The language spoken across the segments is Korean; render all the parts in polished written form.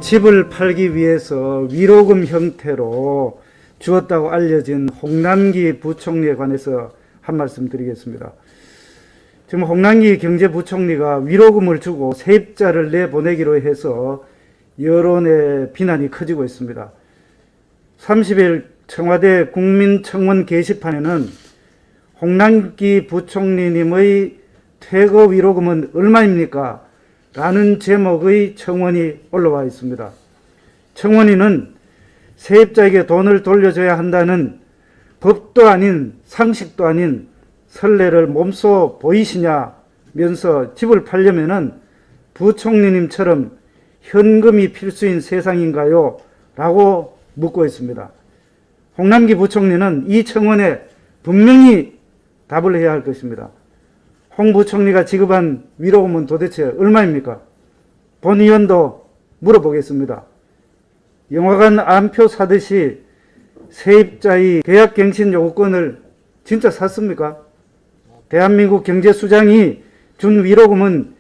집을 팔기 위해서 위로금 형태로 주었다고 알려진 홍남기 부총리에 관해서 한 말씀 드리겠습니다. 지금 홍남기 경제부총리가 위로금을 주고 세입자를 내보내기로 해서 여론의 비난이 커지고 있습니다. 30일 청와대 국민청원 게시판에는 홍남기 부총리님의 퇴거 위로금은 얼마입니까? 라는 제목의 청원이 올라와 있습니다. 청원인은 세입자에게 돈을 돌려줘야 한다는 법도 아닌 상식도 아닌 선례를 몸소 보이시냐면서 집을 팔려면은 부총리님처럼 현금이 필수인 세상인가요? 라고 묻고 있습니다. 홍남기 부총리는 이 청원에 분명히 답을 해야 할 것입니다. 홍 부총리가 지급한 위로금은 도대체 얼마입니까? 본 의원도 물어보겠습니다. 영화관 암표 사듯이 세입자의 계약갱신 요구권을 진짜 샀습니까? 대한민국 경제수장이 준 위로금은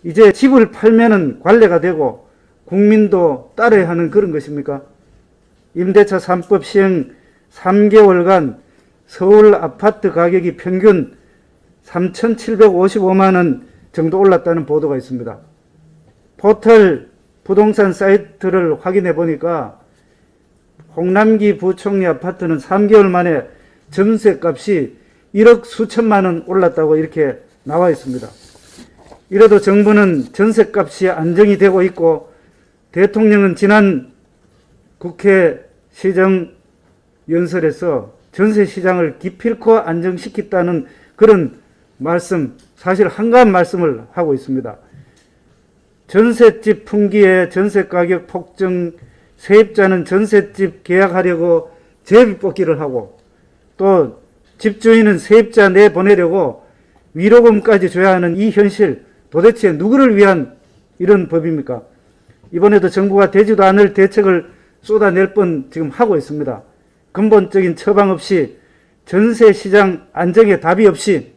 이제 집을 팔면은 관례가 되고 국민도 따라야 하는 그런 것입니까? 임대차 3법 시행 3개월간 서울 아파트 가격이 평균 3,755만 원 정도 올랐다는 보도가 있습니다. 포털 부동산 사이트를 확인해 보니까 홍남기 부총리 아파트는 3개월 만에 전세값이 1억 수천만 원 올랐다고 이렇게 나와 있습니다. 이래도 정부는 전세값이 안정이 되고 있고 대통령은 지난 국회 시정연설에서 전세시장을 기필코 안정시켰다는 그런 말씀, 사실 한가한 말씀을 하고 있습니다. 전셋집 풍기에 전세가격 폭증, 세입자는 전셋집 계약하려고 제비뽑기를 하고 또 집주인은 세입자 내보내려고 위로금까지 줘야 하는 이 현실, 도대체 누구를 위한 이런 법입니까? 이번에도 정부가 되지도 않을 대책을 쏟아낼 뻔 지금 하고 있습니다. 근본적인 처방 없이 전세시장 안정에 답이 없이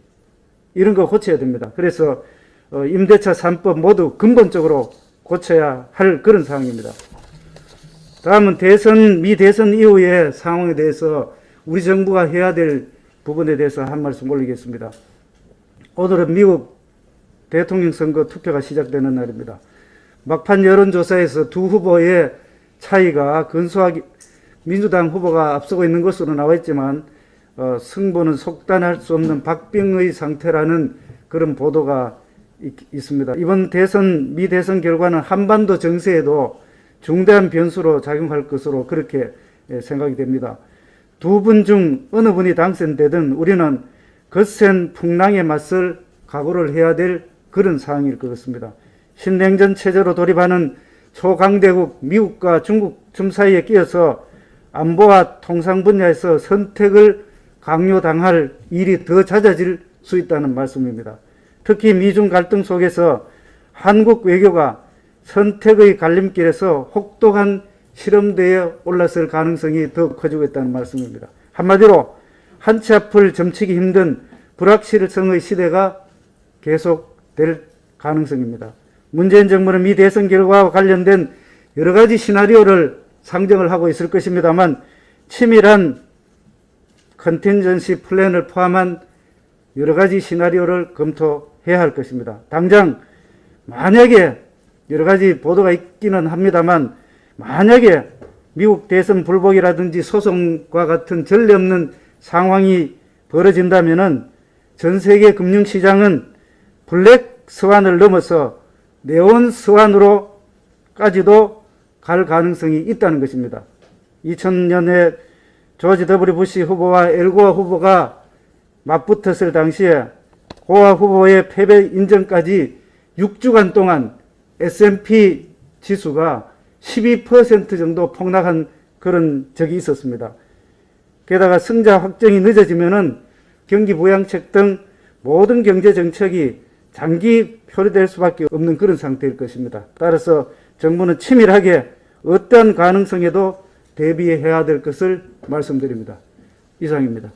이런 거 고쳐야 됩니다. 그래서 임대차 3법 모두 근본적으로 고쳐야 할 그런 상황입니다. 다음은 미대선 이후의 상황에 대해서 우리 정부가 해야 될 부분에 대해서 한 말씀 올리겠습니다. 오늘은 미국 대통령 선거 투표가 시작되는 날입니다. 막판 여론조사에서 두 후보의 차이가 근소하게 민주당 후보가 앞서고 있는 것으로 나와 있지만 승부는 속단할 수 없는 박빙의 상태라는 그런 보도가 있습니다. 이번 미대선 결과는 한반도 정세에도 중대한 변수로 작용할 것으로 그렇게 생각이 됩니다. 두 분 중 어느 분이 당선되든 우리는 거센 풍랑에 맞설 각오를 해야 될 그런 상황일 것 같습니다. 신냉전 체제로 돌입하는 초강대국 미국과 중국 줌 사이에 끼어서 안보와 통상 분야에서 선택을 강요당할 일이 더 잦아질 수 있다는 말씀입니다. 특히 미중 갈등 속에서 한국 외교가 선택의 갈림길에서 혹독한 실험대에 올랐을 가능성이 더 커지고 있다는 말씀입니다. 한마디로 한 치 앞을 점치기 힘든 불확실성의 시대가 계속될 가능성입니다. 문재인 정부는 미 대선 결과와 관련된 여러 가지 시나리오를 상정을 하고 있을 것입니다만 치밀한 컨틴전시 플랜을 포함한 여러 가지 시나리오를 검토해야 할 것입니다. 당장 만약에 여러 가지 보도가 있기는 합니다만 만약에 미국 대선 불복이라든지 소송과 같은 전례 없는 상황이 벌어진다면은 전 세계 금융시장은 블랙 스완을 넘어서 네온 스완으로까지도 갈 가능성이 있다는 것입니다. 2000년에 조지 W 부시 후보와 엘고어 후보가 맞붙었을 당시에 고아 후보의 패배 인정까지 6주간 동안 S&P 지수가 12% 정도 폭락한 그런 적이 있었습니다. 게다가 승자 확정이 늦어지면은 경기 부양책 등 모든 경제 정책이 장기 표류될 수밖에 없는 그런 상태일 것입니다. 따라서 정부는 치밀하게 어떠한 가능성에도 대비해야 될 것을 말씀드립니다. 이상입니다.